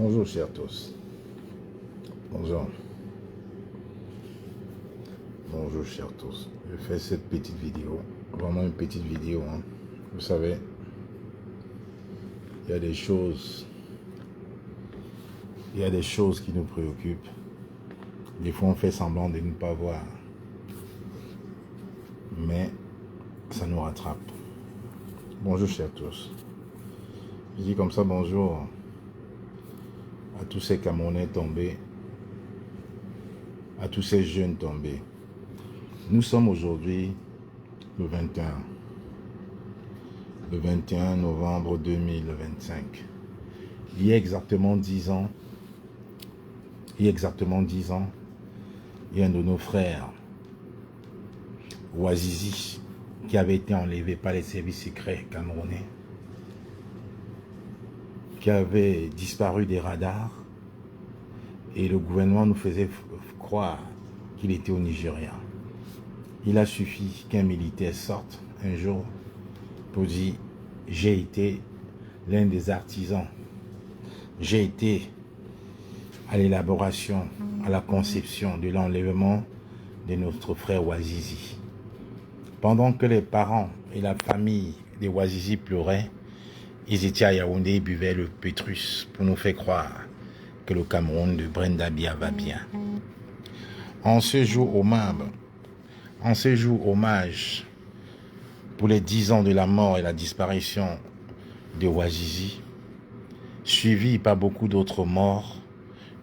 Bonjour chers tous. Bonjour. Bonjour chers tous. Je fais cette petite vidéo. Vraiment une petite vidéo. Vous savez, il y a des choses. Il y a des choses qui nous préoccupent. Des fois on fait semblant de ne pas voir. Mais ça nous rattrape. Bonjour chers tous. Je dis comme ça bonjour à tous ces Camerounais tombés, à tous ces jeunes tombés. Nous sommes aujourd'hui le 21 novembre 2025. Il y a exactement 10 ans, il y a un de nos frères, Ouazizi, qui avait été enlevé par les services secrets camerounais, qui avait disparu des radars, et le gouvernement nous faisait croire qu'il était au Nigeria. Il a suffi qu'un militaire sorte un jour pour dire « J'ai été l'un des artisans, j'ai été à l'élaboration, à la conception de l'enlèvement de notre frère Ouazizi. » Pendant que les parents et la famille de Ouazizi pleuraient, ils étaient à Yaoundé et buvaient le Pétrus pour nous faire croire que le Cameroun de Brenda Biya va bien. En ce jour hommage pour les 10 ans de la mort et la disparition de Ouazizi, suivi par beaucoup d'autres morts,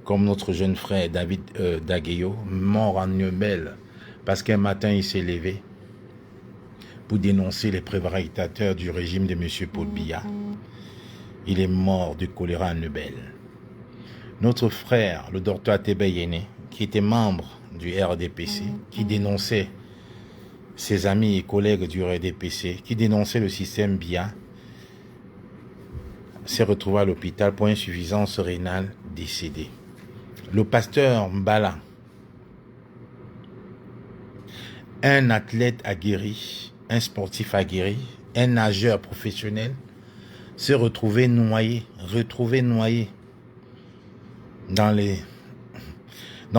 comme notre jeune frère David Dagueyo, mort en Nebel, parce qu'un matin il s'est levé pour dénoncer les prévaricateurs du régime de M. Paul Biya. Il est mort du choléra à Nebel. Notre frère, le docteur Atebe Yene, qui était membre du RDPC, qui dénonçait ses amis et collègues du RDPC, qui dénonçait le système Biya, s'est retrouvé à l'hôpital pour insuffisance rénale, décédé. Le pasteur Mbala, un athlète aguerri, un sportif aguerri, un nageur professionnel, s'est retrouvé noyé dans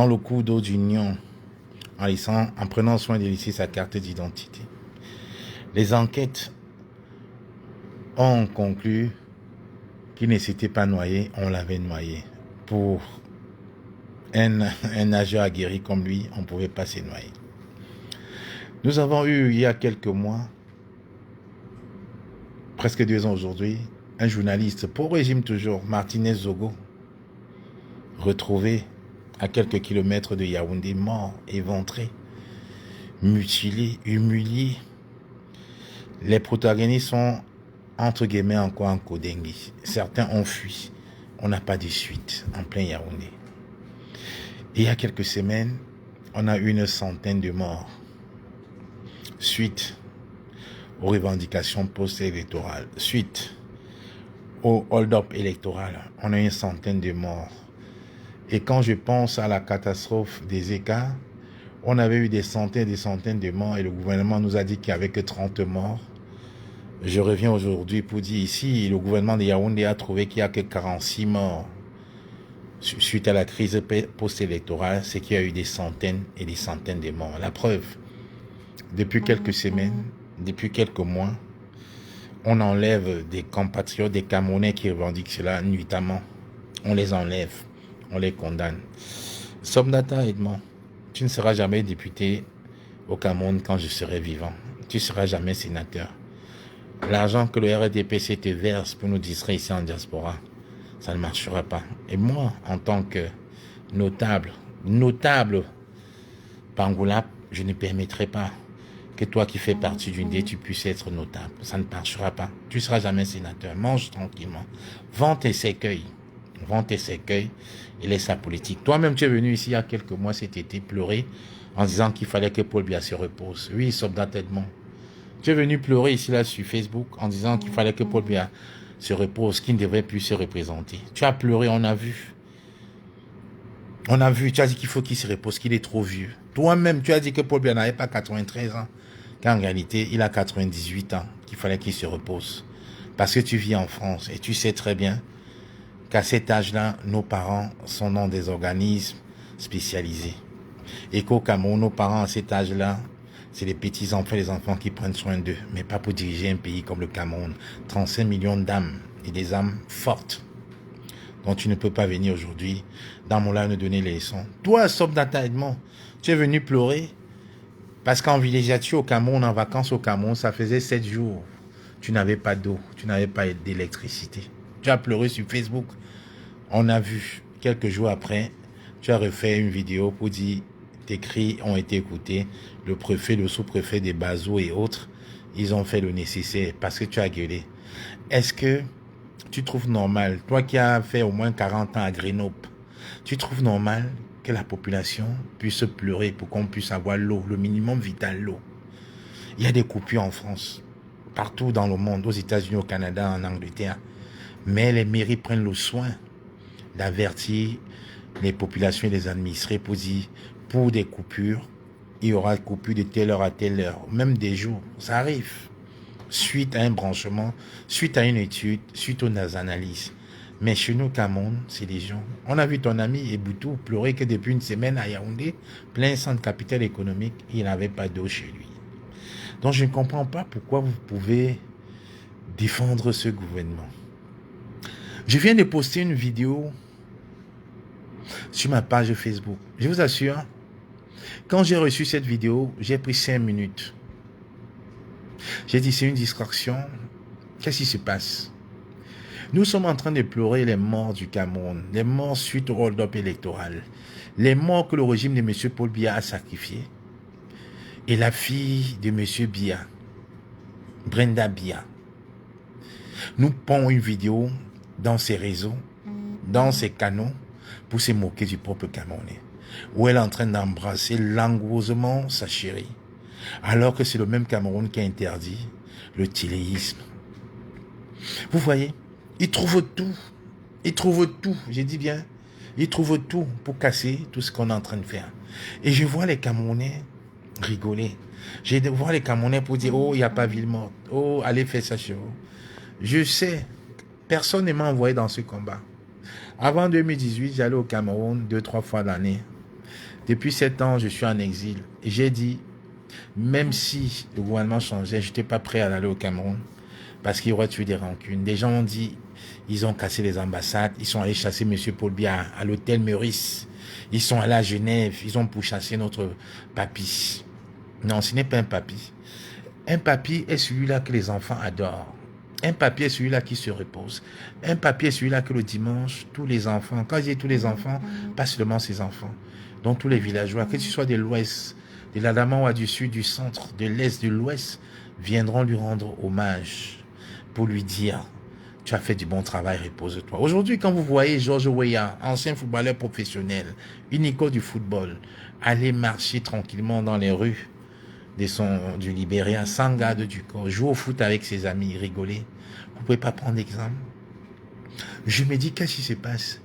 le cours d'eau du Nion, en prenant soin de laisser sa carte d'identité. Les enquêtes ont conclu qu'il ne s'était pas noyé, on l'avait noyé. Pour un nageur aguerri comme lui, on ne pouvait pas se noyer. Nous avons eu, il y a quelques mois, presque 2 ans aujourd'hui, un journaliste, pour régime toujours, Martinez Zogo, retrouvé à quelques kilomètres de Yaoundé, mort, éventré, mutilé, humilié. Les protagonistes sont, entre guillemets, encore en Kodengi. Certains ont fui. On n'a pas de suite en plein Yaoundé. Et il y a quelques semaines, on a eu 100 de morts suite aux revendications post-électorales, suite au hold-up électoral. On a eu 100 de morts. Et quand je pense à la catastrophe des écarts, on avait eu des centaines de morts et le gouvernement nous a dit qu'il n'y avait que 30 morts. Je reviens aujourd'hui pour dire ici, le gouvernement de Yaoundé a trouvé qu'il n'y a que 46 morts. Suite à la crise post-électorale, c'est qu'il y a eu des centaines et des centaines de morts. La preuve, depuis quelques semaines, depuis quelques mois, on enlève des compatriotes, des Camerounais qui revendiquent cela nuitamment. On les enlève, on les condamne. Somdata Edmond, tu ne seras jamais député au Cameroun quand je serai vivant. Tu ne seras jamais sénateur. L'argent que le RDPC te verse pour nous distraire ici en diaspora, ça ne marchera pas. Et moi, en tant que notable Pangoulap, je ne permettrai pas que toi qui fais partie d'une idée, tu puisses être notable. Ça ne marchera pas. Tu ne seras jamais sénateur. Mange tranquillement. Vends tes cercueils et laisse la politique. Toi-même, tu es venu ici il y a quelques mois cet été pleurer en disant qu'il fallait que Paul Biya se repose. Oui, Somdata Edmond. Tu es venu pleurer ici là sur Facebook en disant qu'il fallait que Paul Biya se repose, qu'il ne devrait plus se représenter. Tu as pleuré, on a vu. On a vu, tu as dit qu'il faut qu'il se repose, qu'il est trop vieux. Toi-même, tu as dit que Paul Biya n'avait pas 93 ans, qu'en réalité, il a 98 ans, qu'il fallait qu'il se repose. Parce que tu vis en France et tu sais très bien qu'à cet âge-là, nos parents sont dans des organismes spécialisés. Et qu'au Cameroun, nos parents à cet âge-là, c'est les petits-enfants, les enfants qui prennent soin d'eux, mais pas pour diriger un pays comme le Cameroun. 35 millions d'âmes et des âmes fortes. Donc tu ne peux pas venir aujourd'hui dans mon live nous donner les leçons. Toi, Sobdata Edmond, tu es venu pleurer parce qu'en villégiature au Cameroun, en vacances au Cameroun, ça faisait 7 jours. Tu n'avais pas d'eau, tu n'avais pas d'électricité. Tu as pleuré sur Facebook. On a vu, quelques jours après, tu as refait une vidéo pour dire tes cris ont été écoutés. Le préfet, le sous-préfet des Bazou et autres, ils ont fait le nécessaire parce que tu as gueulé. Est-ce que tu trouves normal, toi qui as fait au moins 40 ans à Grenoble, tu trouves normal que la population puisse pleurer pour qu'on puisse avoir l'eau, le minimum vital, l'eau? Il y a des coupures en France, partout dans le monde, aux États-Unis, au Canada, en Angleterre. Mais les mairies prennent le soin d'avertir les populations et les administrés pour dire, pour des coupures, il y aura coupure de telle heure à telle heure, même des jours, ça arrive. Suite à un branchement, suite à une étude, suite aux analyses. Mais chez nous, Cameroun, c'est les gens. On a vu ton ami Eboutou pleurer que depuis une semaine à Yaoundé, plein centre capital économique, il n'avait pas d'eau chez lui. Donc je ne comprends pas pourquoi vous pouvez défendre ce gouvernement. Je viens de poster une vidéo sur ma page Facebook. Je vous assure, quand j'ai reçu cette vidéo, j'ai pris 5 minutes. J'ai dit, c'est une distraction. Qu'est-ce qui se passe? Nous sommes en train de pleurer les morts du Cameroun, les morts suite au hold-up électoral, les morts que le régime de M. Paul Biya a sacrifiés. Et la fille de M. Biya, Brenda Biya, nous pond une vidéo dans ses réseaux, dans ses canaux, pour se moquer du peuple camerounais, où elle est en train d'embrasser langoureusement sa chérie, alors que c'est le même Cameroun qui a interdit le téléisme. Vous voyez, ils trouvent tout, j'ai dit bien, ils trouvent tout pour casser tout ce qu'on est en train de faire. Et je vois les Camerounais rigoler. Je vois les Camerounais pour dire, oh, il n'y a pas ville morte, oh, allez faire ça chez vous. Je sais, personne ne m'a envoyé dans ce combat. Avant 2018, j'allais au Cameroun 2-3 fois l'année. Depuis 7 ans, je suis en exil. Et j'ai dit, même si le gouvernement changeait, je n'étais pas prêt à aller au Cameroun parce qu'il y aurait eu des rancunes. Des gens ont dit, ils ont cassé les ambassades, ils sont allés chasser M. Paul Biya à l'hôtel Meurice. Ils sont allés à Genève, ils ont pourchassé notre papy. Non, ce n'est pas un papy. Un papy est celui-là que les enfants adorent. Un papy est celui-là qui se repose. Un papy est celui-là que le dimanche, tous les enfants, quand je dis tous les enfants, pas seulement ses enfants, donc tous les villageois, que ce soit de l'ouest, de l'Adamawa, du sud, du centre, de l'est, de l'ouest, viendront lui rendre hommage pour lui dire, tu as fait du bon travail, repose-toi. Aujourd'hui, quand vous voyez George Weah, ancien footballeur professionnel, une icône du football, aller marcher tranquillement dans les rues du Libéria, sans garde du corps, jouer au foot avec ses amis, rigoler. Vous ne pouvez pas prendre exemple. Je me dis, qu'est-ce qui se passe?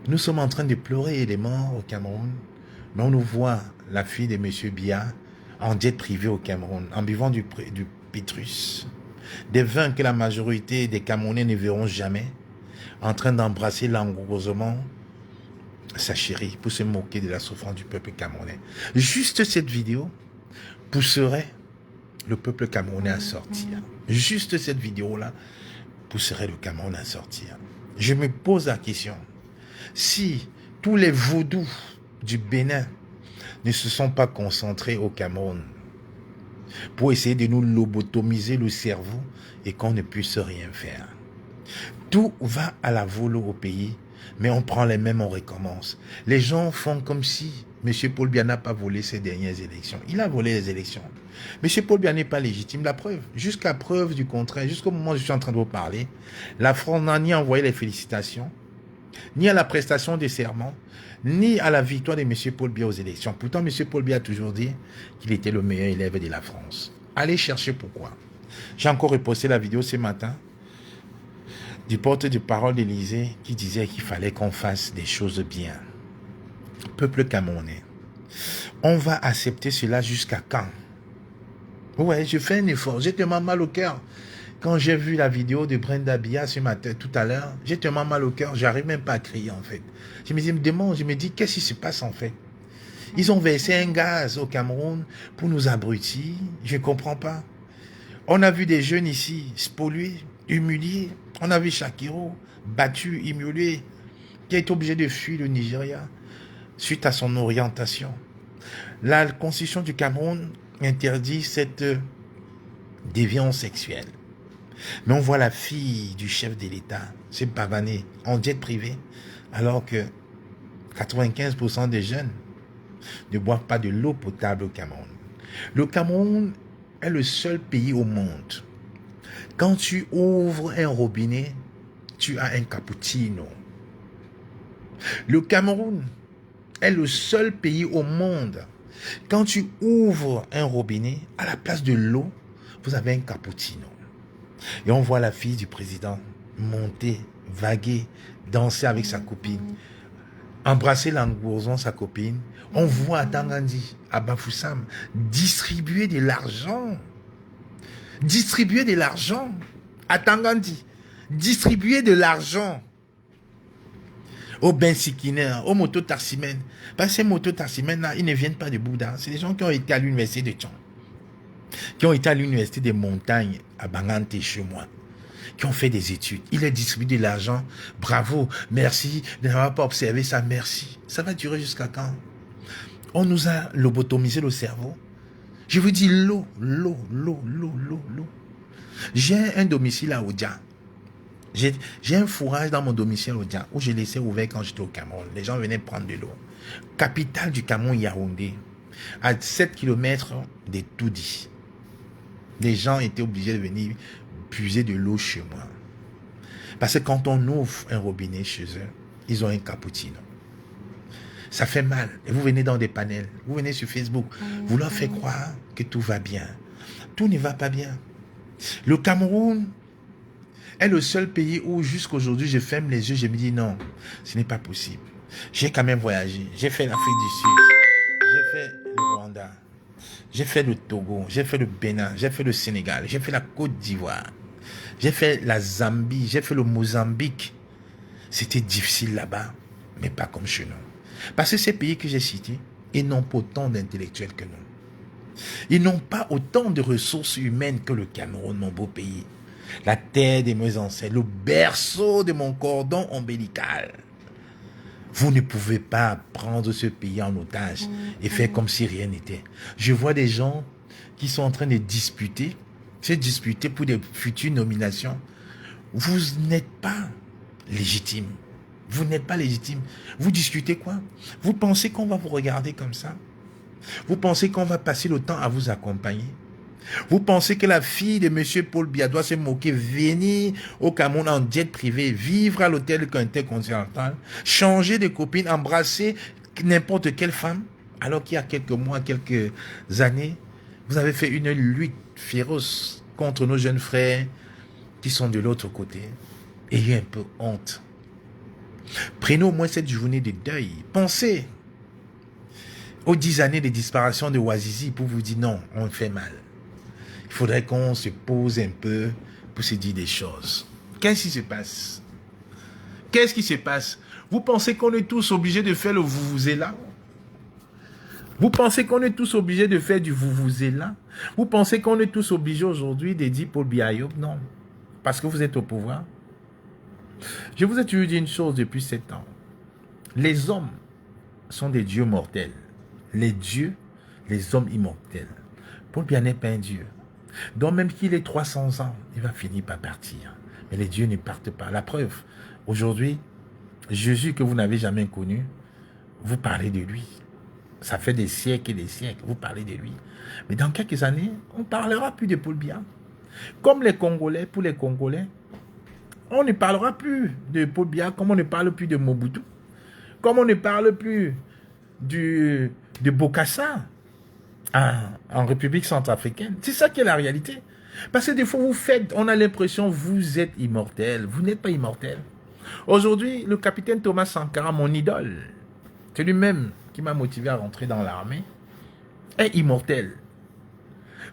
Nous sommes en train de pleurer les morts au Cameroun, mais on nous voit la fille de M. Biya en jet privé au Cameroun, en buvant du Pétrus, des vins que la majorité des Camerounais ne verront jamais, en train d'embrasser langoureusement sa chérie pour se moquer de la souffrance du peuple camerounais. Juste cette vidéo pousserait le peuple camerounais à sortir. Juste cette vidéo-là pousserait le Cameroun à sortir. Je me pose la question, si tous les vaudous du Bénin ne se sont pas concentrés au Cameroun pour essayer de nous lobotomiser le cerveau et qu'on ne puisse rien faire. Tout va à la volo au pays, mais on prend les mêmes, on recommence. Les gens font comme si M. Paul Biya n'a pas volé ses dernières élections. Il a volé les élections. M. Paul Biya n'est pas légitime. La preuve, jusqu'à preuve du contraire, jusqu'au moment où je suis en train de vous parler, la France n'a ni envoyé les félicitations, ni à la prestation des serments, ni à la victoire de M. Paul Biya aux élections. Pourtant, M. Paul Biya a toujours dit qu'il était le meilleur élève de la France. Allez chercher pourquoi. J'ai encore reposté la vidéo ce matin du porte-parole d'Élysée qui disait qu'il fallait qu'on fasse des choses bien. Peuple camerounais, on va accepter cela jusqu'à quand? Ouais, je fais un effort, j'ai tellement mal au cœur. Quand j'ai vu la vidéo de Brenda Biya ce matin, tout à l'heure, j'ai tellement mal au cœur, j'arrive même pas à crier en fait. Je me dis, qu'est-ce qui se passe en fait? Ils ont versé un gaz au Cameroun pour nous abrutir, je ne comprends pas. On a vu des jeunes ici spoliés, humiliés. On a vu Shakiro battu, humilié, qui a été obligé de fuir le Nigeria suite à son orientation. La constitution du Cameroun interdit cette déviance sexuelle. Mais on voit la fille du chef de l'État se pavaner en jet privé, alors que 95% des jeunes ne boivent pas de l'eau potable au Cameroun. Le Cameroun est le seul pays au monde. Quand tu ouvres un robinet, tu as un cappuccino. Le Cameroun est le seul pays au monde. Quand tu ouvres un robinet, à la place de l'eau, vous avez un cappuccino. Et on voit la fille du président monter, vaguer, danser avec sa copine, embrasser langoureusement sa copine. On voit à Tangandi, à Bafoussam, distribuer de l'argent. Distribuer de l'argent à Tangandi. Distribuer de l'argent aux bensikineurs, aux mototaximens. Parce que ces mototaximens-là, ils ne viennent pas de Bouddha. C'est des gens qui ont été à l'université de Tchon, qui ont été à l'université des montagnes à Bangante chez moi, qui ont fait des études. Il a distribué de l'argent. Bravo, merci de n'avoir pas observé ça, merci. Ça va durer jusqu'à quand? On nous a lobotomisé le cerveau. Je vous dis l'eau. J'ai un domicile à Odia. J'ai un fourrage dans mon domicile à Odia où j'ai laissé ouvert quand j'étais au Cameroun. Les gens venaient prendre de l'eau. Capitale du Cameroun, Yaoundé, à 7 km des Toudi. Les gens étaient obligés de venir puiser de l'eau chez moi. Parce que quand on ouvre un robinet chez eux, ils ont un cappuccino. Ça fait mal. Et vous venez dans des panels, vous venez sur Facebook, vous leur faites croire que tout va bien. Tout ne va pas bien. Le Cameroun est le seul pays où jusqu'aujourd'hui je ferme les yeux, je me dis non, ce n'est pas possible. J'ai quand même voyagé. J'ai fait l'Afrique du Sud, j'ai fait le Rwanda, j'ai fait le Togo, j'ai fait le Bénin, j'ai fait le Sénégal, j'ai fait la Côte d'Ivoire, j'ai fait la Zambie, j'ai fait le Mozambique. C'était difficile là-bas, mais pas comme chez nous. Parce que ces pays que j'ai cités, ils n'ont pas autant d'intellectuels que nous. Ils n'ont pas autant de ressources humaines que le Cameroun, mon beau pays. La terre de mes ancêtres, le berceau de mon cordon ombilical. Vous ne pouvez pas prendre ce pays en otage et faire comme si rien n'était. Je vois des gens qui sont en train de disputer, pour des futures nominations. Vous n'êtes pas légitime. Vous n'êtes pas légitime. Vous discutez quoi? Vous pensez qu'on va vous regarder comme ça? Vous pensez qu'on va passer le temps à vous accompagner? Vous pensez que la fille de M. Paul Biya doit se moquer, venir au Cameroun en jet privé, vivre à l'hôtel Intercontinental, changer de copine, embrasser n'importe quelle femme, alors qu'il y a quelques mois, quelques années, vous avez fait une lutte féroce contre nos jeunes frères qui sont de l'autre côté. Ayez un peu honte. Prenez au moins cette journée de deuil. Pensez aux 10 années de disparition de Ouazizi pour vous dire non, on fait mal. Il faudrait qu'on se pose un peu pour se dire des choses. Qu'est-ce qui se passe? Qu'est-ce qui se passe? Vous pensez qu'on est tous obligés de faire le vous-vous-là? Vous pensez qu'on est tous obligés de faire du vous-vous-là? Vous pensez qu'on est tous obligés aujourd'hui de dire Paul Biya? Non. Parce que vous êtes au pouvoir. Je vous ai toujours dit une chose depuis 7 ans. Les hommes sont des dieux mortels. Les dieux, les hommes immortels. Paul Biya n'est pas un dieu. Donc même qu'il ait 300 ans, il va finir par partir. Mais les dieux ne partent pas. La preuve, aujourd'hui, Jésus que vous n'avez jamais connu, vous parlez de lui. Ça fait des siècles et des siècles, vous parlez de lui. Mais dans quelques années, on ne parlera plus de Paul Biya. Comme les Congolais, pour les Congolais, on ne parlera plus de Paul Biya, comme on ne parle plus de Mobutu, comme on ne parle plus de Bokassa en République centrafricaine. C'est ça qui est la réalité. Parce que des fois, on a l'impression que vous êtes immortel. Vous n'êtes pas immortel. Aujourd'hui, le capitaine Thomas Sankara, mon idole, c'est lui-même qui m'a motivé à rentrer dans l'armée, est immortel.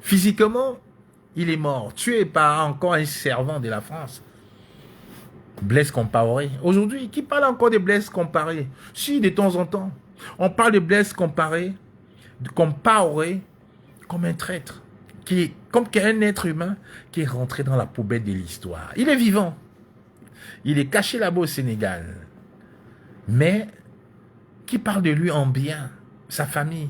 Physiquement, Il est mort, tué par encore un servant de la France. Blaise Compaoré. Aujourd'hui, qui parle encore de Blaise Compaoré? Si, de temps en temps, on parle de Blaise Compaoré comme un traître, comme un être humain qui est rentré dans la poubelle de l'histoire. Il est vivant. Il est caché là-bas au Sénégal. Mais qui parle de lui en bien, sa famille.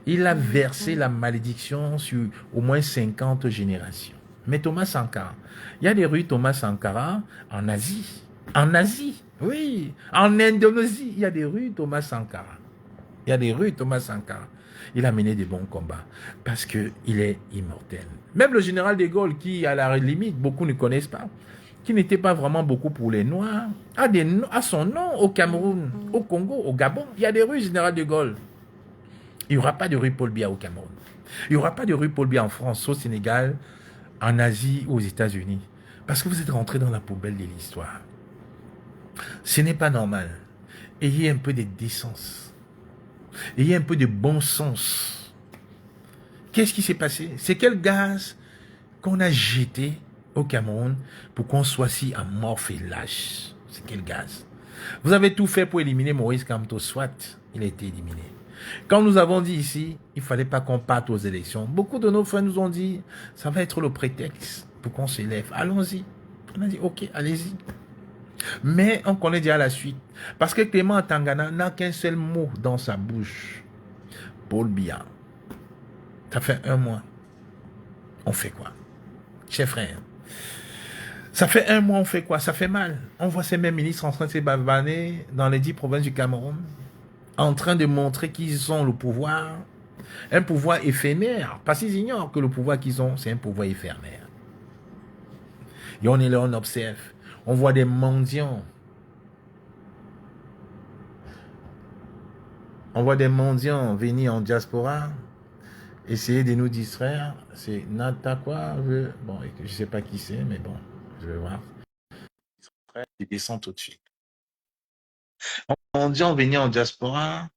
Il a versé la malédiction sur au moins 50 générations. Mais Thomas Sankara, il y a des rues Thomas Sankara en Asie. En Asie, oui. En Indonésie, il y a des rues Thomas Sankara. Il y a des rues Thomas Sankara. Il a mené des bons combats parce qu'il est immortel. Même le général de Gaulle, qui à la limite, beaucoup ne connaissent pas, qui n'était pas vraiment beaucoup pour les Noirs, a son nom au Cameroun, au Congo, au Gabon. Il y a des rues général de Gaulle. Il n'y aura pas de rue Paul Biya au Cameroun. Il n'y aura pas de rue Paul Biya en France, au Sénégal, en Asie ou aux États-Unis. Parce que vous êtes rentrés dans la poubelle de l'histoire. Ce n'est pas normal. Ayez un peu de décence. Ayez un peu de bon sens. Qu'est-ce qui s'est passé? C'est quel gaz qu'on a jeté au Cameroun pour qu'on soit si amorphe et lâche? C'est quel gaz? Vous avez tout fait pour éliminer Moïse Kamto, soit il a été éliminé. Quand nous avons dit ici, il ne fallait pas qu'on parte aux élections, beaucoup de nos frères nous ont dit, ça va être le prétexte pour qu'on s'élève. Allons-y. On a dit, ok, allez-y. Mais on connaît déjà la suite. Parce que Clément Tangana n'a qu'un seul mot dans sa bouche. Paul Biya. Ça fait 1 mois. On fait quoi? Chers frères. Ça fait 1 mois, on fait quoi? Ça fait mal. On voit ces mêmes ministres en train de se bavaner dans les 10 provinces du Cameroun, en train de montrer qu'ils ont le pouvoir, un pouvoir éphémère, parce qu'ils ignorent que le pouvoir qu'ils ont, c'est un pouvoir éphémère. Et on est là, on observe. On voit des mendiants. On voit des mendiants venir en diaspora, essayer de nous distraire. C'est Nata quoi? Bon, je ne sais pas qui c'est, mais bon, je vais voir. Il descend tout de suite. Mendiants venir en diaspora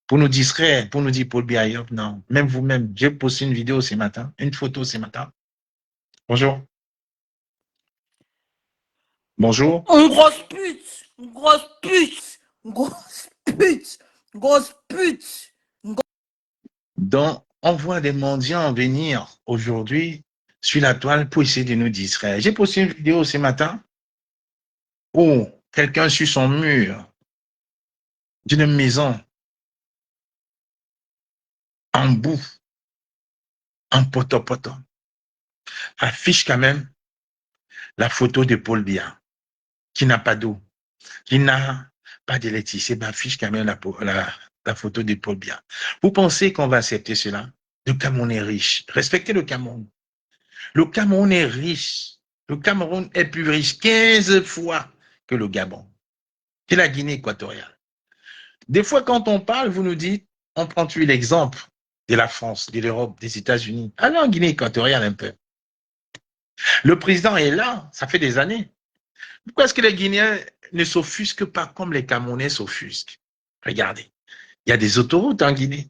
pour nous distraire, pour nous dire Paul Biya, non. Même vous-même, j'ai posté une vidéo ce matin, une photo ce matin. Bonjour. Bonjour. Une grosse pute, une grosse pute, une grosse pute, une grosse pute. Donc, on voit des mendiants venir aujourd'hui sur la toile pour essayer de nous distraire. J'ai posté une vidéo ce matin où quelqu'un sur son mur d'une maison en boue, en poto-poto, affiche quand même la photo de Paul Biya, qui n'a pas d'eau, qui n'a pas d'électricité, affiche quand même la photo de Paul Biya. Vous pensez qu'on va accepter cela? Le Cameroun est riche. Respectez le Cameroun. Le Cameroun est riche. Le Cameroun est plus riche 15 fois que le Gabon, que la Guinée équatoriale. Des fois, quand on parle, vous nous dites, on prend l'exemple de la France, de l'Europe, des États-Unis. Allez en Guinée équatoriale un peu. Le président est là, ça fait des années. Pourquoi est-ce que les Guinéens ne s'offusquent pas comme les Camerounais s'offusquent? Regardez, il y a des autoroutes en Guinée.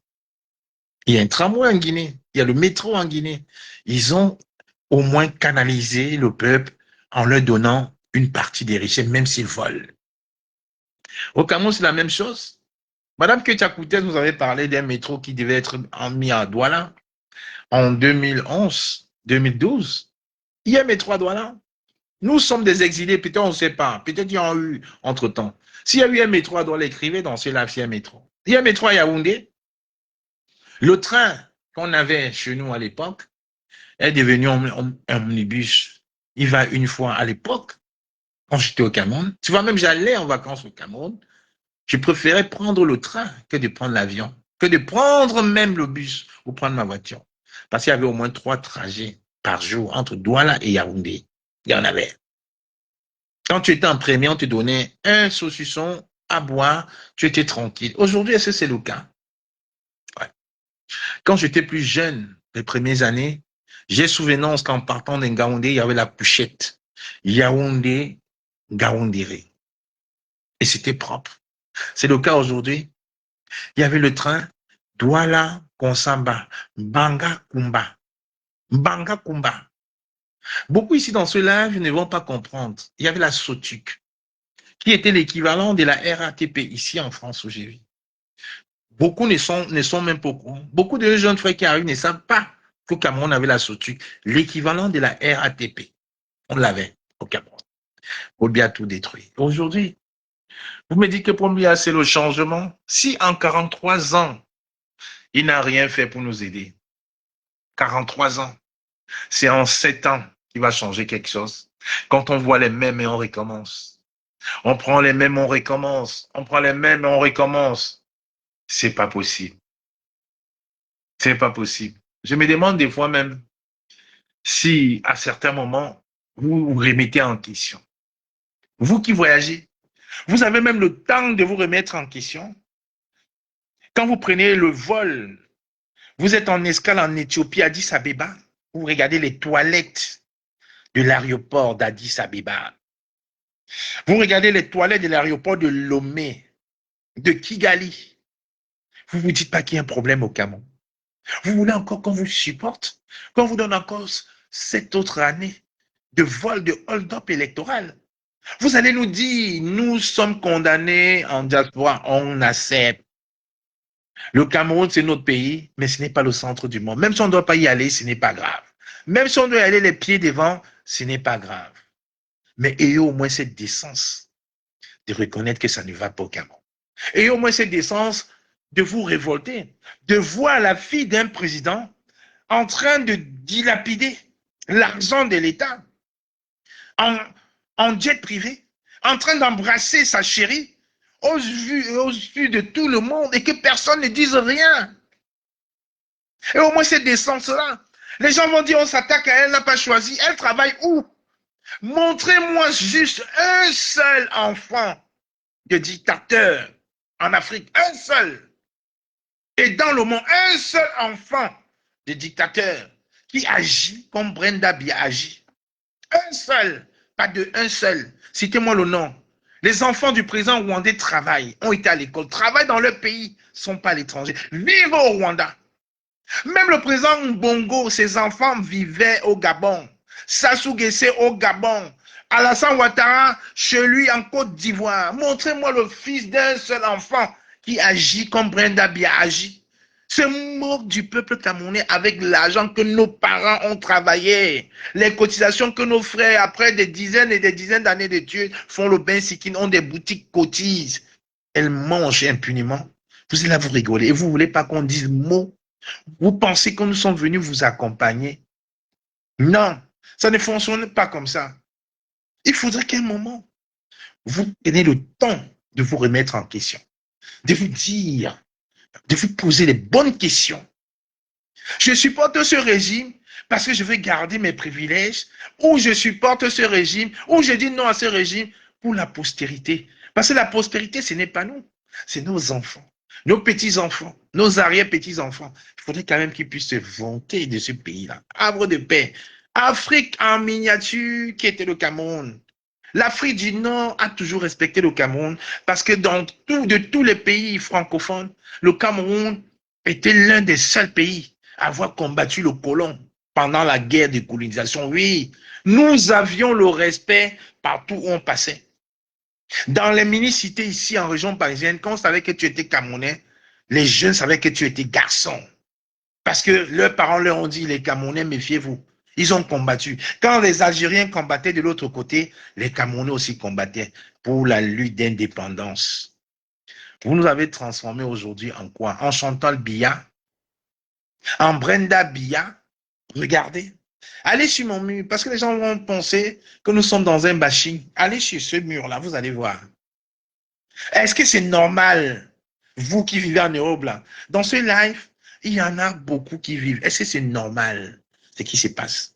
Il y a un tramway en Guinée. Il y a le métro en Guinée. Ils ont au moins canalisé le peuple en leur donnant une partie des richesses, même s'ils volent. Au Cameroun, c'est la même chose. Madame Ketia-Koutès nous avait parlé d'un métro qui devait être mis à Douala en 2011, 2012. Il y a un métro à Douala. Nous sommes des exilés, peut-être on ne sait pas. Peut-être il y en a eu entre-temps. S'il y a eu un métro à Douala, écrivez dans ce là s'il y a un métro. Il y a un métro à Yaoundé. Le train qu'on avait chez nous à l'époque est devenu un omnibus. Il va une fois à l'époque, quand j'étais au Cameroun. Tu vois, même j'allais en vacances au Cameroun. Je préférais prendre le train que de prendre l'avion, que de prendre même le bus ou prendre ma voiture. Parce qu'il y avait au moins 3 trajets par jour entre Douala et Yaoundé. Il y en avait. Quand tu étais en premier, on te donnait un saucisson à boire, tu étais tranquille. Aujourd'hui, est-ce que c'est le cas? Ouais. Quand j'étais plus jeune, les premières années, j'ai souvenance qu'en partant de Ngaoundé, il y avait la couchette. Yaoundé, Ngaoundéré. Et c'était propre. C'est le cas aujourd'hui. Il y avait le train Douala, Konsamba, Mbanga, Kumba. Mbanga, Kumba. Beaucoup ici dans ce live ne vont pas comprendre. Il y avait la SOTUC, qui était l'équivalent de la RATP ici en France où j'ai vu. Beaucoup ne sont même pas au courant. Beaucoup de jeunes frères qui arrivent ne savent pas qu'au Cameroun, on avait la SOTUC, l'équivalent de la RATP. On l'avait au Cameroun. Paul a tout détruit. Aujourd'hui, vous me dites que Paul Biya, c'est le changement. Si en 43 ans, il n'a rien fait pour nous aider, 43 ans, c'est en 7 ans qu'il va changer quelque chose. Quand on voit les mêmes et on recommence. On prend les mêmes, on recommence. On prend les mêmes et on recommence. C'est pas possible. C'est pas possible. Je me demande des fois même si, à certains moments, vous vous remettez en question. Vous qui voyagez, vous avez même le temps de vous remettre en question. Quand vous prenez le vol, vous êtes en escale en Éthiopie, Addis Abeba, vous regardez les toilettes de l'aéroport d'Addis Abeba. Vous regardez les toilettes de l'aéroport de Lomé, de Kigali. Vous ne vous dites pas qu'il y a un problème au Cameroun. Vous voulez encore qu'on vous supporte, qu'on vous donne encore cette autre année de vol, de hold-up électoral. Vous allez nous dire, nous sommes condamnés en diaspora, on accepte. Le Cameroun, c'est notre pays, mais ce n'est pas le centre du monde. Même si on ne doit pas y aller, ce n'est pas grave. Même si on doit y aller les pieds devant, ce n'est pas grave. Mais ayez au moins cette décence de reconnaître que ça ne va pas au Cameroun. Ayez au moins cette décence de vous révolter, de voir la fille d'un président en train de dilapider l'argent de l'État en jet privé, en train d'embrasser sa chérie aux yeux de tout le monde et que personne ne dise rien. Et au moins cette décence-là, les gens vont dire on s'attaque à elle, elle n'a pas choisi, elle travaille où? Montrez-moi juste un seul enfant de dictateur en Afrique, un seul. Et dans le monde, un seul enfant de dictateur qui agit comme Brenda Biya agit. Un seul, pas de un seul. Citez-moi le nom. Les enfants du président rwandais travaillent, ont été à l'école, travaillent dans leur pays, ne sont pas à l'étranger, vivent au Rwanda. Même le président Mbongo, ses enfants vivaient au Gabon. Sassou Nguesso au Gabon. Alassane Ouattara, chez lui en Côte d'Ivoire. Montrez-moi le fils d'un seul enfant qui agit comme Brenda Biya agit. Se moque du peuple camerounais avec l'argent que nos parents ont travaillé. Les cotisations que nos frères, après des dizaines et des dizaines d'années d'études, font le bain sikin, ont des boutiques cotisent. Elles mangent impunément. Vous êtes là, vous rigolez. Et vous ne voulez pas qu'on dise mot. Vous pensez que nous sommes venus vous accompagner? Non, ça ne fonctionne pas comme ça. Il faudrait qu'à un moment, vous preniez le temps de vous remettre en question, de vous dire, de vous poser les bonnes questions. Je supporte ce régime parce que je veux garder mes privilèges, ou je supporte ce régime, ou je dis non à ce régime pour la postérité. Parce que la postérité, ce n'est pas nous, c'est nos enfants, nos petits-enfants, nos arrière-petits-enfants. Il faudrait quand même qu'ils puissent se vanter de ce pays-là. Havre de paix. Afrique en miniature qui était le Cameroun. L'Afrique du Nord a toujours respecté le Cameroun parce que de tous les pays francophones, le Cameroun était l'un des seuls pays à avoir combattu le colon pendant la guerre de colonisation. Oui, nous avions le respect partout où on passait. Dans les mini-cités ici en région parisienne, quand on savait que tu étais Camerounais, les jeunes savaient que tu étais garçon. Parce que leurs parents leur ont dit, les Camerounais, méfiez-vous. Ils ont combattu. Quand les Algériens combattaient de l'autre côté, les Camerounais aussi combattaient pour la lutte d'indépendance. Vous nous avez transformés aujourd'hui en quoi? En chantant le Biya, en Brenda Biya. Regardez. Allez sur mon mur, parce que les gens vont penser que nous sommes dans un bashing. Allez sur ce mur-là, vous allez voir. Est-ce que c'est normal, vous qui vivez en Europe, là, dans ce live, il y en a beaucoup qui vivent. Est-ce que c'est normal, ce qui se passe?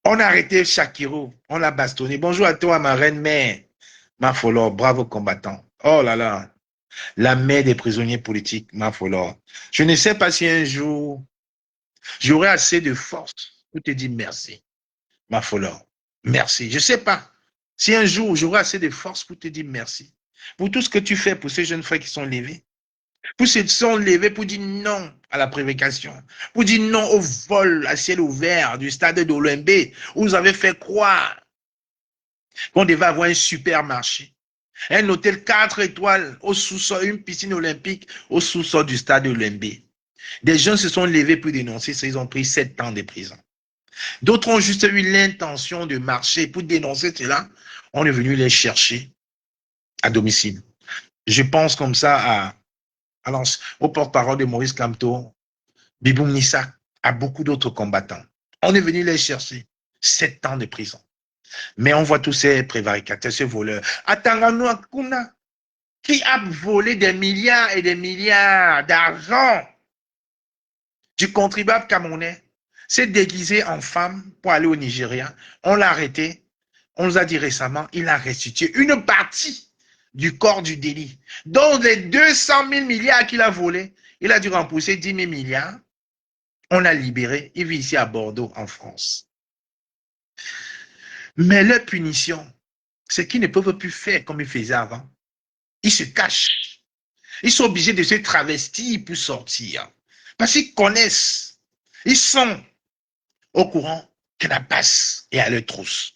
On a arrêté Shakiro, on l'a bastonné. Bonjour à toi, ma reine mère. Ma Folor, bravo combattant. Oh là là, la mère des prisonniers politiques, ma Folor. Je ne sais pas si un jour, j'aurai assez de force pour te dire merci, ma Folor. Merci. Je ne sais pas si un jour, j'aurai assez de force pour te dire merci. Pour tout ce que tu fais pour ces jeunes frères qui sont levés. Pour se sont levés pour dire non à la prédication, pour dire non au vol à ciel ouvert du stade d'Olymbe, où vous avez fait croire qu'on devait avoir un supermarché, un hôtel 4 étoiles au sous-sol, une piscine olympique au sous-sol du stade d'Olymbe. Des gens se sont levés pour dénoncer ça, ils ont pris 7 ans de prison. D'autres ont juste eu l'intention de marcher pour dénoncer cela. On est venu les chercher à domicile. Je pense comme ça au porte-parole de Maurice Kamto, Biboum Nissa, à beaucoup d'autres combattants. On est venu les chercher. 7 ans de prison. Mais on voit tous ces prévaricateurs, ces voleurs. Atangano Akuna, qui a volé des milliards et des milliards d'argent du contribuable camerounais, s'est déguisé en femme pour aller au Nigeria. On l'a arrêté. On nous a dit récemment, il a restitué une partie du corps du délit. Donc, les 200 000 milliards qu'il a volés, il a dû rembourser 10 000 milliards. On l'a libéré. Il vit ici à Bordeaux, en France. Mais leur punition, c'est qu'ils ne peuvent plus faire comme ils faisaient avant. Ils se cachent. Ils sont obligés de se travestir pour sortir. Parce qu'ils connaissent. Ils sont au courant que la passe est à leur trousse.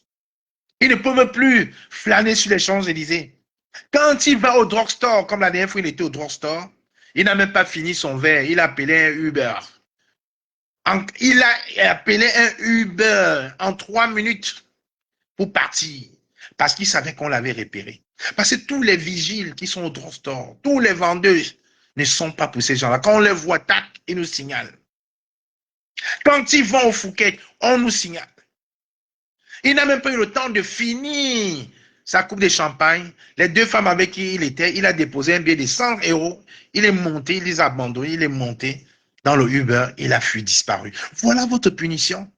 Ils ne peuvent plus flâner sur les Champs-Élysées. Quand il va au drugstore, comme la dernière fois il était au drugstore, il n'a même pas fini son verre. Il a appelé un Uber. Il a appelé un Uber en 3 minutes pour partir. Parce qu'il savait qu'on l'avait repéré. Parce que tous les vigiles qui sont au drugstore, tous les vendeurs ne sont pas pour ces gens-là. Quand on les voit, tac, ils nous signalent. Quand ils vont au Fouquet, on nous signale. Il n'a même pas eu le temps de finir sa coupe de champagne. Les 2 femmes avec qui il était, il a déposé un billet de 100 €. Il est monté, il les a abandonnés, il est monté dans le Uber, il a fui disparu. Voilà votre punition.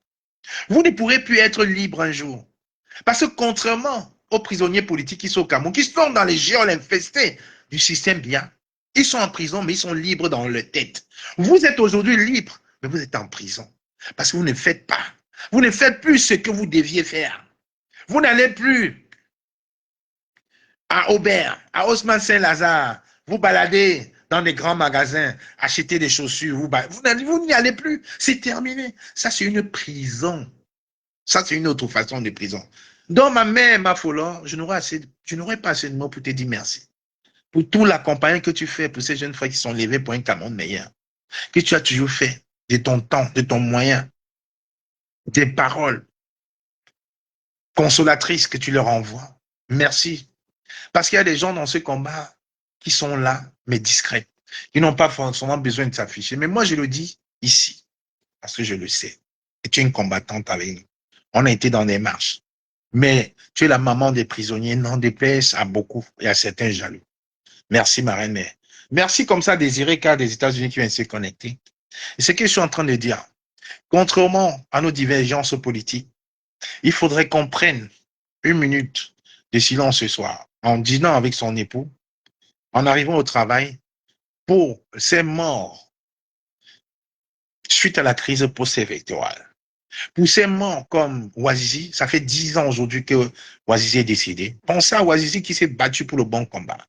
Vous ne pourrez plus être libre un jour. Parce que contrairement aux prisonniers politiques qui sont au Cameroun, qui sont dans les geôles infestées du système bien, ils sont en prison, mais ils sont libres dans leur tête. Vous êtes aujourd'hui libre, mais vous êtes en prison. Parce que vous ne faites pas. Vous ne faites plus ce que vous deviez faire. Vous n'allez plus à Aubert, à Haussmann Saint-Lazare, vous balader dans des grands magasins, acheter des chaussures, vous n'y allez plus. C'est terminé. Ça, c'est une prison. Ça, c'est une autre façon de prison. Donc, ma mère, ma folle, je n'aurais pas assez de mots pour te dire merci. Pour tout l'accompagnement que tu fais pour ces jeunes frères qui sont levés pour un Cameroun meilleur. Que tu as toujours fait de ton temps, de ton moyen, des paroles consolatrices que tu leur envoies. Merci. Parce qu'il y a des gens dans ce combat qui sont là, mais discrets. Qui n'ont pas forcément besoin de s'afficher. Mais moi, je le dis ici, parce que je le sais. Et tu es une combattante avec nous. On a été dans des marches. Mais tu es la maman des prisonniers, n'en déplaise à beaucoup et à certains jaloux. Merci, ma reine. Merci comme ça, Désiré K des États-Unis qui vient de se connecter. Et ce que je suis en train de dire, contrairement à nos divergences politiques, il faudrait qu'on prenne 1 minute de silence ce soir, en dînant avec son époux, en arrivant au travail, pour ces morts suite à la crise post-électorale. Pour ces morts comme Ouazizi, ça fait 10 ans aujourd'hui que Ouazizi est décédé. Pensez à Ouazizi qui s'est battu pour le bon combat.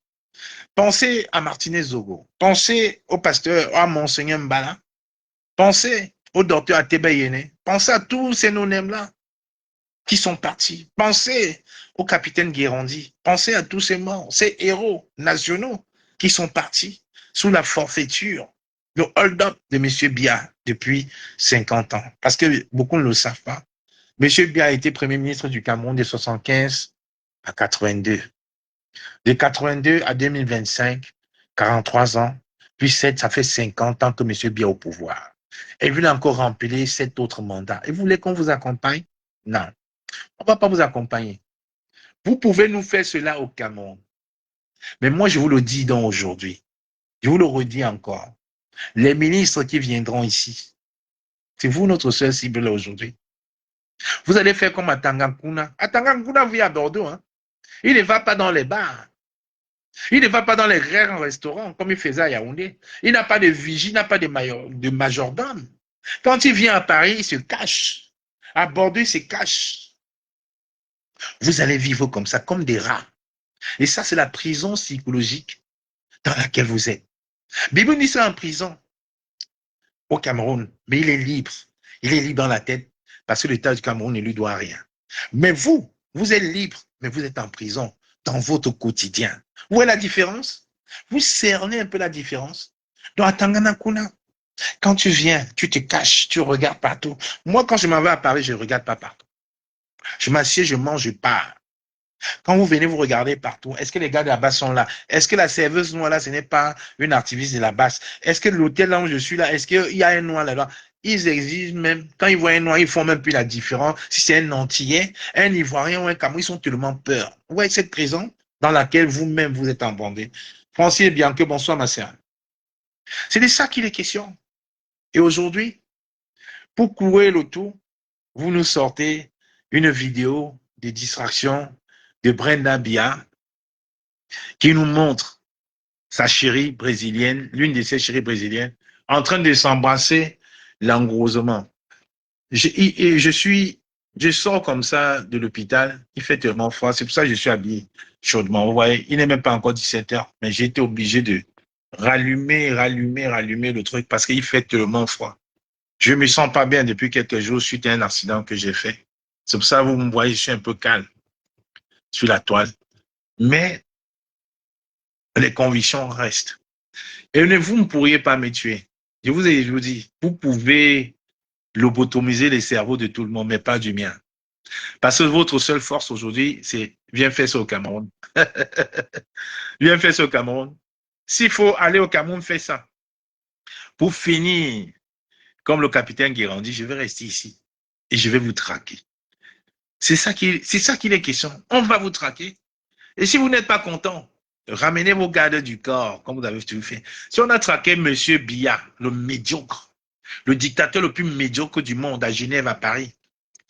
Pensez à Martinez Zogo. Pensez au pasteur, à Monseigneur Mbala. Pensez au docteur Ateba Yene. Pensez à tous ces noms-là qui sont partis. Pensez au capitaine Guérandi. Pensez à tous ces morts, ces héros nationaux qui sont partis sous la forfaiture, le hold-up de M. Biya depuis 50 ans. Parce que beaucoup ne le savent pas. M. Biya a été Premier ministre du Cameroun de 75 à 82. De 82 à 2025, 43 ans, puis 7, ça fait 50 ans que M. Biya est au pouvoir. Et vous voulez encore remplir 7 autres mandats. Et vous voulez qu'on vous accompagne? Non. On ne va pas vous accompagner. Vous pouvez nous faire cela au Cameroun. Mais moi, je vous le dis donc aujourd'hui. Je vous le redis encore. Les ministres qui viendront ici, c'est vous notre seule cible là aujourd'hui. Vous allez faire comme à Tangankuna. À Tangankuna, vit à Bordeaux. Hein. Il ne va pas dans les bars. Il ne va pas dans les grands restaurants comme il faisait à Yaoundé. Il n'a pas de vigie, il n'a pas de majordome. Quand il vient à Paris, il se cache. À Bordeaux, il se cache. Vous allez vivre comme ça, comme des rats. Et ça, c'est la prison psychologique dans laquelle vous êtes. Bibi Nissa est en prison au Cameroun, mais il est libre. Il est libre dans la tête parce que l'État du Cameroun ne lui doit rien. Mais vous êtes libre, mais vous êtes en prison dans votre quotidien. Où est la différence? Vous cernez un peu la différence. Donc, à Tanganakuna, quand tu viens, tu te caches, tu regardes partout. Moi, quand je m'en vais à Paris, je ne regarde pas partout. Je m'assieds, je mange, je pars. Quand vous venez, vous regardez partout. Est-ce que les gars de la basse sont là? Est-ce que la serveuse noire là, ce n'est pas une activiste de la basse? Est-ce que l'hôtel là où je suis là, est-ce qu'il y a un noir là-bas? Ils exigent même, quand ils voient un noir, ils font même plus la différence. Si c'est un Antillais, un Ivoirien ou un Cameroun, ils sont tellement peur. Ouais, cette prison dans laquelle vous-même vous êtes embandé. Francis Bianque, bonsoir ma sœur. C'est de ça qu'il est question. Et aujourd'hui, pour courir le tout, vous nous sortez une vidéo de distraction de Brenda Bia qui nous montre sa chérie brésilienne, l'une de ses chéries brésiliennes, en train de s'embrasser langourosement. Je sors comme ça de l'hôpital, il fait tellement froid, c'est pour ça que je suis habillé chaudement. Vous voyez, il n'est même pas encore 17 heures, mais j'ai été obligé de rallumer le truc parce qu'il fait tellement froid. Je me sens pas bien depuis quelques jours suite à un accident que j'ai fait. C'est pour ça que vous me voyez, je suis un peu calme sur la toile. Mais les convictions restent. Et vous ne pourriez pas me tuer. Je vous dis, vous pouvez lobotomiser les cerveaux de tout le monde, mais pas du mien. Parce que votre seule force aujourd'hui, c'est viens faire ça au Cameroun. Viens faire ça au Cameroun. S'il faut aller au Cameroun, fais ça. Pour finir, comme le capitaine Guérandi, je vais rester ici et je vais vous traquer. C'est ça qu'il est question. On va vous traquer. Et si vous n'êtes pas content, ramenez vos gardes du corps, comme vous avez toujours fait. Si on a traqué M. Biya, le médiocre, le dictateur le plus médiocre du monde à Genève, à Paris,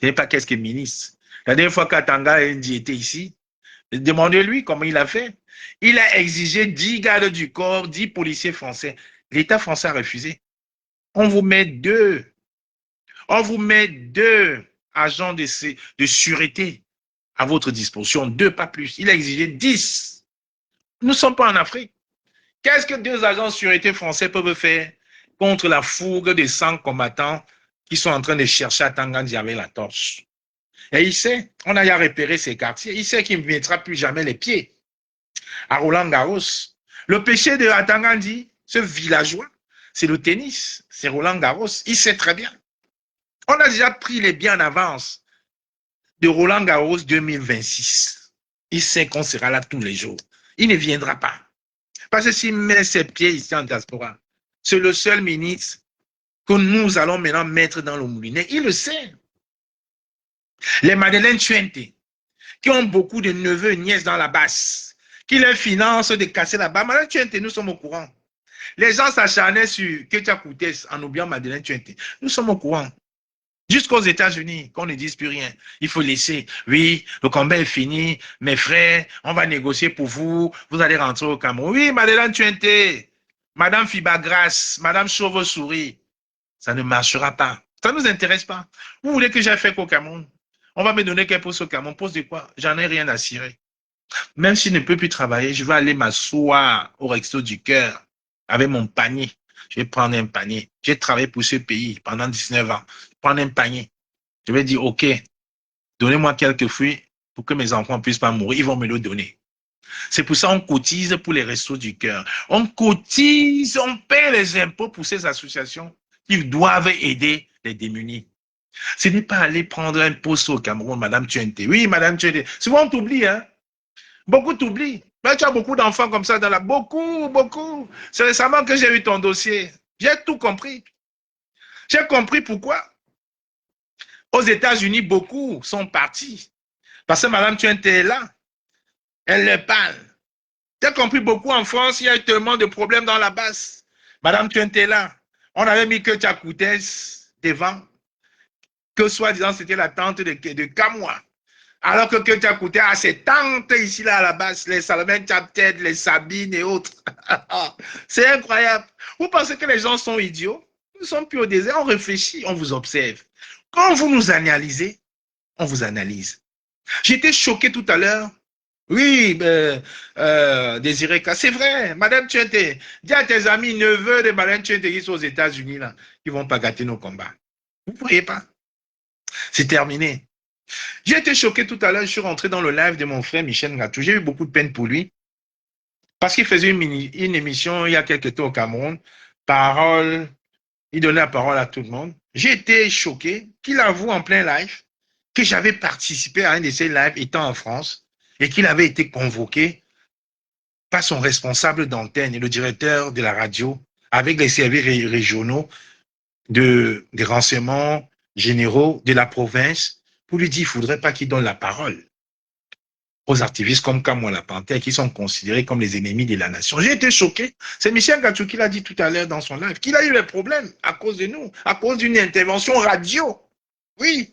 ce n'est pas qu'est-ce que ministre. La dernière fois qu'Atanga Ndi était ici, demandez-lui comment il a fait. Il a exigé 10 gardes du corps, 10 policiers français. L'État français a refusé. On vous met deux. On vous met deux agents de sûreté à votre disposition, deux, pas plus. Il a exigé 10. Nous ne sommes pas en Afrique. Qu'est-ce que deux agents de sûreté français peuvent faire contre la fougue des 100 combattants qui sont en train de chercher à Tangandi avec la torche? Et il sait, on a ya repéré ces quartiers, il sait qu'il ne mettra plus jamais les pieds à Roland Garros. Le péché de Atangandi, ce villageois, c'est le tennis, c'est Roland Garros. Il sait très bien. On a déjà pris les biens en avance de Roland Garros 2026. Il sait qu'on sera là tous les jours. Il ne viendra pas. Parce que s'il met ses pieds ici en diaspora, c'est le seul ministre que nous allons maintenant mettre dans le moulinet. Il le sait. Les Madeleine Chuente, qui ont beaucoup de neveux et nièces dans la basse, qui les financent de casser la bas. Madeleine Chuente, nous sommes au courant. Les gens s'acharnaient sur Ketia Koutes en oubliant Madeleine Chuente. Nous sommes au courant. Jusqu'aux États-Unis, qu'on ne dise plus rien. Il faut laisser. Oui, le combat est fini. Mes frères, on va négocier pour vous. Vous allez rentrer au Cameroun. Oui, Madeleine Chuente, Madame Fibagras, Madame Chauve-Souris. Ça ne marchera pas. Ça ne nous intéresse pas. Vous voulez que j'aille faire qu'au Cameroun? On va me donner quel poste au Cameroun? Poste de quoi? J'en ai rien à cirer. Même si je ne peux plus travailler, je vais aller m'asseoir au Resto du Cœur avec mon panier. Je vais prendre un panier. J'ai travaillé pour ce pays pendant 19 ans. Prendre un panier. Je vais dire, OK, donnez-moi quelques fruits pour que mes enfants ne puissent pas mourir. Ils vont me le donner. C'est pour ça qu'on cotise pour les Restos du Cœur. On cotise, on paie les impôts pour ces associations qui doivent aider les démunis. Ce n'est pas aller prendre un poste au Cameroun, Madame Tuente. Oui, Madame Tuente. Souvent, on t'oublie, hein. Beaucoup t'oublient. Mais tu as beaucoup d'enfants comme ça dans la... Beaucoup. C'est récemment que j'ai eu ton dossier. J'ai tout compris. J'ai compris pourquoi. Aux États-Unis, beaucoup sont partis. Parce que Madame Tuente est là. Elle leur parle. J'ai compris beaucoup en France, il y a eu tellement de problèmes dans la basse. Madame Tuente est là. On avait mis que Tchakoutes devant. Que soi-disant, c'était la tante de Kamoa. Alors que Tchakoutes a ses tantes ici, là, à la base, les Salomon Chapted, les Sabines et autres. C'est incroyable. Vous pensez que les gens sont idiots? Nous ne sommes plus au désert, on réfléchit, on vous observe. Quand vous nous analysez, on vous analyse. J'étais choqué tout à l'heure Oui, Désiré K, c'est vrai, Madame Tchente, dis à tes amis neveux de Madame Tchente qui sont aux États-Unis, là, qui vont pas gâter nos combats. Vous ne pourriez pas. C'est terminé. J'ai été choqué tout à l'heure, je suis rentré dans le live de mon frère Michel Ngatou. J'ai eu beaucoup de peine pour lui, parce qu'il faisait une émission il y a quelques temps au Cameroun, parole, il donnait la parole à tout le monde. J'ai été choqué qu'il avoue en plein live que j'avais participé à un de ces lives étant en France et qu'il avait été convoqué par son responsable d'antenne et le directeur de la radio avec les services régionaux des renseignements généraux de la province pour lui dire qu'il ne faudrait pas qu'il donne la parole aux activistes comme Kamwa La Panthère qui sont considérés comme les ennemis de la nation. J'ai été choqué. C'est Michel Gatou qui l'a dit tout à l'heure dans son live, qu'il a eu des problèmes à cause de nous, à cause d'une intervention radio. Oui,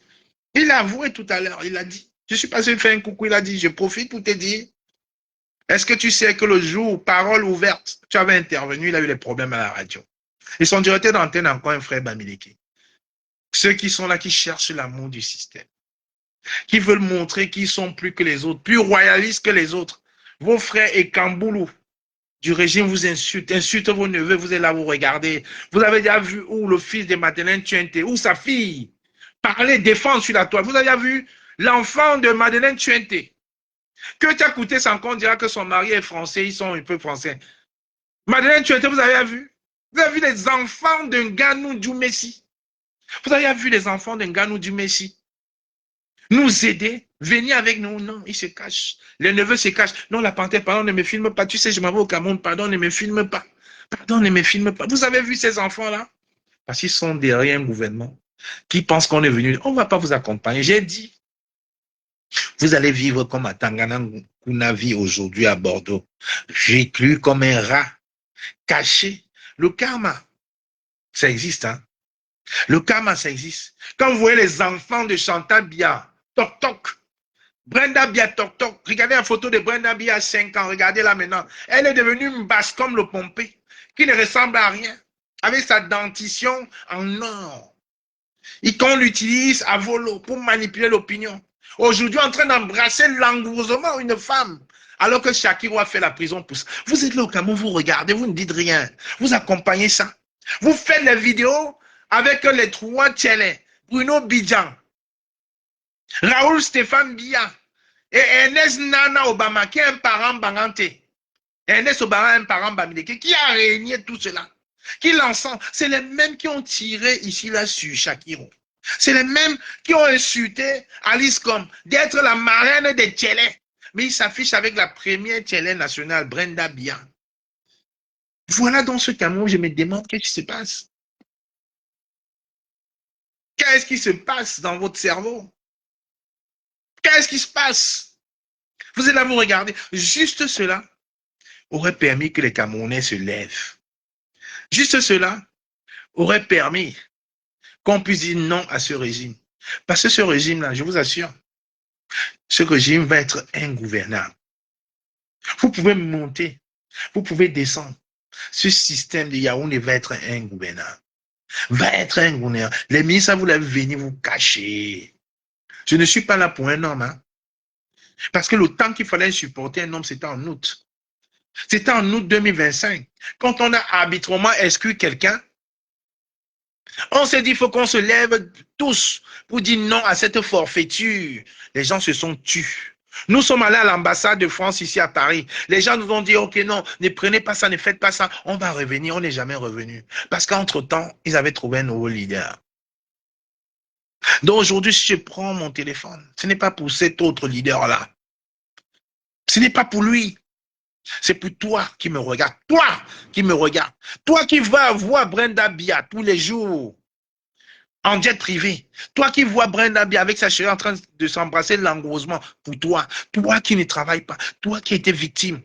il a avoué tout à l'heure, il a dit. Je suis passé faire un coucou, il a dit, je profite pour te dire, est-ce que tu sais que le jour où parole ouverte, tu avais intervenu, il a eu des problèmes à la radio. Et son directeur d'antenne, encore un frère Bamileke. Ceux qui sont là, qui cherchent l'amour du système, qui veulent montrer qu'ils sont plus que les autres, plus royalistes que les autres. Vos frères et Kamboulou du régime vous insultent vos neveux, vous êtes là, vous regardez. Vous avez déjà vu où le fils de Madeleine Tuente, ou sa fille, parler, défendre sur la toile. Vous avez déjà vu l'enfant de Madeleine Tuente. Que tu as coûté sans compte, dira que son mari est français, ils sont un peu français. Madeleine Tuente, vous avez vu? Vous avez vu les enfants d'un Ganou du Messi? Vous avez vu les enfants d'un Ganou du Messi? Nous aider, venir avec nous. Non, ils se cachent. Les neveux se cachent. Non, la panthère, pardon, ne me filme pas. Tu sais, je m'en vais au Cameroun, pardon, ne me filme pas. Pardon, ne me filme pas. Vous avez vu ces enfants-là? Parce qu'ils sont derrière un gouvernement qui pense qu'on est venu. On ne va pas vous accompagner. J'ai dit, vous allez vivre comme à Tangana vit aujourd'hui à Bordeaux. Reclus comme un rat, caché. Le karma, ça existe, hein? Le karma, ça existe. Quand vous voyez les enfants de Chantal Bia, toc toc, Brenda Bia toc toc, regardez la photo de Brenda Bia à 5 ans, regardez-la maintenant. Elle est devenue une basse comme le Pompé, qui ne ressemble à rien, avec sa dentition en or. Et qu'on l'utilise à volo pour manipuler l'opinion. Aujourd'hui, en train d'embrasser langoureusement une femme, alors que Shakiro a fait la prison pour ça. Vous êtes là au Cameroun, vous regardez, vous ne dites rien. Vous accompagnez ça. Vous faites les vidéos avec les trois tchélés, Bruno Bidjan, Raoul Stéphane Bia et Ernest Nana Obama, qui est un parent banganté. Ernest Obama est un parent bamileke qui a régné tout cela. Qui l'ensemble, c'est les mêmes qui ont tiré ici là sur Shakiro. C'est les mêmes qui ont insulté Alice Com d'être la marraine des tchélés. Mais il s'affiche avec la première tchélé nationale, Brenda Bia. Voilà dans ce Cameroun, je me demande qu'est-ce qui se passe. Qu'est-ce qui se passe dans votre cerveau? Qu'est-ce qui se passe? Vous êtes là, vous regardez. Juste cela aurait permis que les Camerounais se lèvent. Juste cela aurait permis qu'on puisse dire non à ce régime. Parce que ce régime-là, je vous assure, ce régime va être ingouvernable. Vous pouvez monter, vous pouvez descendre. Ce système de Yaoundé va être ingouvernable. Va être ingouvernable. Les ministres, vous l'avez venu vous cacher. Je ne suis pas là pour un homme. Hein. Parce que le temps qu'il fallait supporter un homme, c'était en août. C'était en août 2025. Quand on a arbitrairement exclu quelqu'un, on s'est dit qu'il faut qu'on se lève tous pour dire non à cette forfaiture. Les gens se sont tus. Nous sommes allés à l'ambassade de France ici à Paris. Les gens nous ont dit, ok, non, ne prenez pas ça, ne faites pas ça. On va revenir, on n'est jamais revenu. Parce qu'entre-temps, ils avaient trouvé un nouveau leader. Donc aujourd'hui, si je prends mon téléphone, ce n'est pas pour cet autre leader-là. Ce n'est pas pour lui. C'est pour toi qui me regarde. Toi qui me regarde. Toi qui vas voir Brenda Bia tous les jours en jet privé. Toi qui vois Brenda Bia avec sa chérie en train de s'embrasser langoureusement. Pour toi. Toi qui ne travailles pas. Toi qui étais victime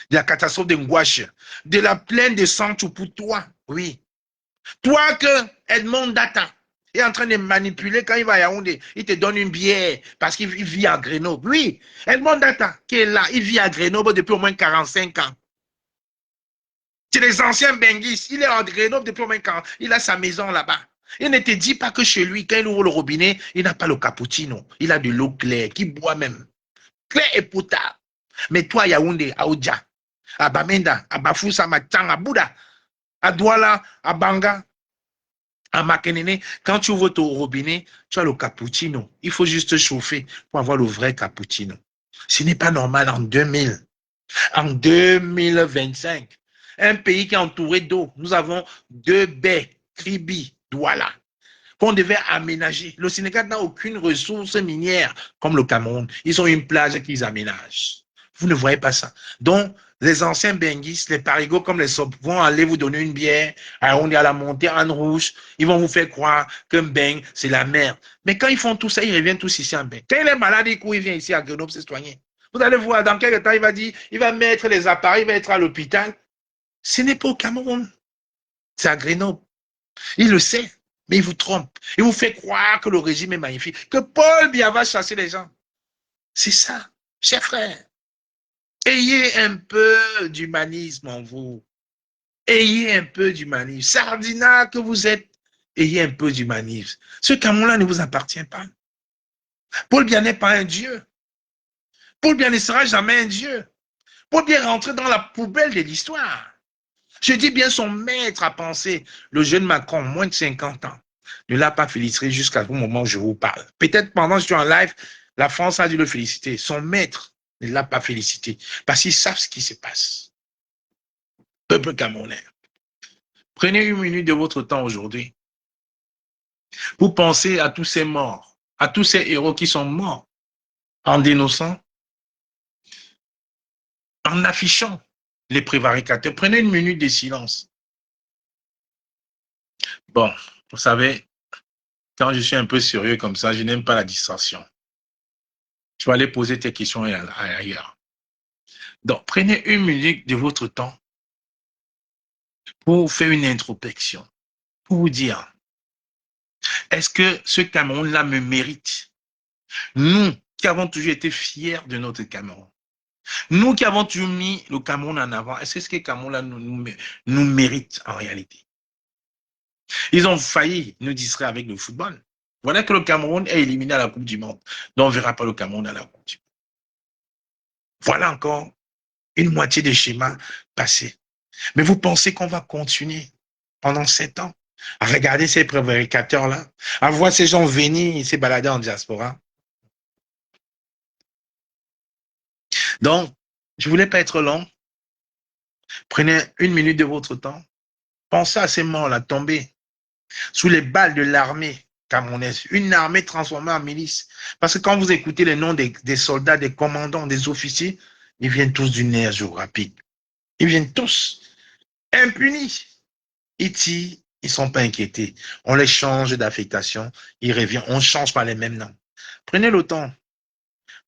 de la catastrophe de Ngouache. De la plaine de Sanchou pour toi. Oui. Toi que Edmond Data est en train de manipuler quand il va à Yaoundé. Il te donne une bière parce qu'il vit à Grenoble. Oui. Edmond Data qui est là. Il vit à Grenoble depuis au moins 45 ans. C'est les anciens Benguis. Il est à Grenoble depuis au moins 40 ans. Il a sa maison là-bas. Il ne te dit pas que chez lui, quand il ouvre le robinet, il n'a pas le cappuccino. Il a de l'eau claire, qu'il boit même. Claire et potable. Mais toi, Yaoundé, à Oudja, à Bamenda, à Bafoussa, à Matang, à Bouddha, à Douala, à Banga, à Makenene, quand tu ouvres ton robinet, tu as le cappuccino. Il faut juste chauffer pour avoir le vrai cappuccino. Ce n'est pas normal en 2000. En 2025, un pays qui est entouré d'eau, nous avons 2 baies, Kribi, Douala, qu'on devait aménager. Le Sénégal n'a aucune ressource minière comme le Cameroun. Ils ont une plage qu'ils aménagent. Vous ne voyez pas ça. Donc, les anciens benguistes, les parigots comme les SOP vont aller vous donner une bière, on est à la montagne rouge, ils vont vous faire croire qu'un beng, c'est la merde. Mais quand ils font tout ça, ils reviennent tous ici en beng. Quand il est malade, il vient ici à Grenoble se soigner. Vous allez voir, dans quelques temps, il va dire, il va mettre les appareils, il va être à l'hôpital. Ce n'est pas au Cameroun, c'est à Grenoble. Il le sait, mais il vous trompe. Il vous fait croire que le régime est magnifique, que Paul Biya va chasser les gens. C'est ça, chers frères. Ayez un peu d'humanisme en vous. Ayez un peu d'humanisme. Sardina que vous êtes, ayez un peu d'humanisme. Ce Cameroun-là ne vous appartient pas. Paul Biya n'est pas un dieu. Paul Biya ne sera jamais un dieu. Paul Biya est rentré dans la poubelle de l'histoire. Je dis bien son maître à penser. Le jeune Macron, moins de 50 ans, ne l'a pas félicité jusqu'à ce moment où je vous parle. Peut-être pendant que je suis en live, la France a dû le féliciter. Son maître ne l'a pas félicité parce qu'ils savent ce qui se passe. Peuple camerounais, prenez une minute de votre temps aujourd'hui pour penser à tous ces morts, à tous ces héros qui sont morts en dénonçant, en affichant les prévaricateurs. Prenez une minute de silence. Bon, vous savez, quand je suis un peu sérieux comme ça, je n'aime pas la distraction. Tu vas aller poser tes questions ailleurs. Donc, prenez une minute de votre temps pour faire une introspection, pour vous dire, est-ce que ce Cameroun-là me mérite? Nous qui avons toujours été fiers de notre Cameroun, nous qui avons toujours mis le Cameroun en avant, est-ce que ce Cameroun-là nous mérite en réalité? Ils ont failli nous distraire avec le football. Voilà que le Cameroun est éliminé à la Coupe du Monde. Donc, on ne verra pas le Cameroun à la Coupe du Monde. Voilà encore une moitié des schémas passés. Mais vous pensez qu'on va continuer pendant 7 ans à regarder ces prévaricateurs-là, à voir ces gens venir se balader en diaspora? Donc, je ne voulais pas être long. Prenez une minute de votre temps. Pensez à ces morts-là tombés sous les balles de l'armée camerounaise, une armée transformée en milice. Parce que quand vous écoutez les noms des soldats, des commandants, des officiers, ils viennent tous d'une aire géographique. Ils viennent tous impunis. Ils tirent, ils ne sont pas inquiétés. On les change d'affectation, ils reviennent. On ne change pas les mêmes noms. Prenez le temps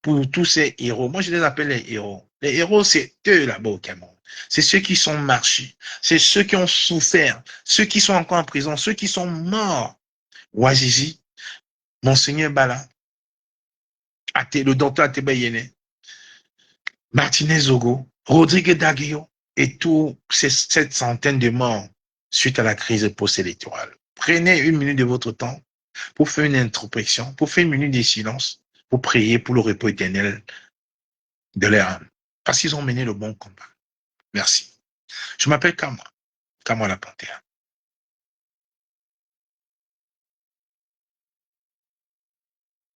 pour tous ces héros. Moi, je les appelle les héros. Les héros, c'est eux là-bas au Cameroun. C'est ceux qui sont marchés. C'est ceux qui ont souffert. Ceux qui sont encore en prison. Ceux qui sont morts. Ouazizi, Monseigneur Bala, le docteur Ateba-Yene, Martinez Zogo, Rodrigue Daguio et tous cette centaine de morts suite à la crise post-électorale. Prenez une minute de votre temps pour faire une introspection, pour faire une minute de silence, pour prier pour le repos éternel de leur âme. Parce qu'ils ont mené le bon combat. Merci. Je m'appelle Kamwa, Kamwa la Panthère.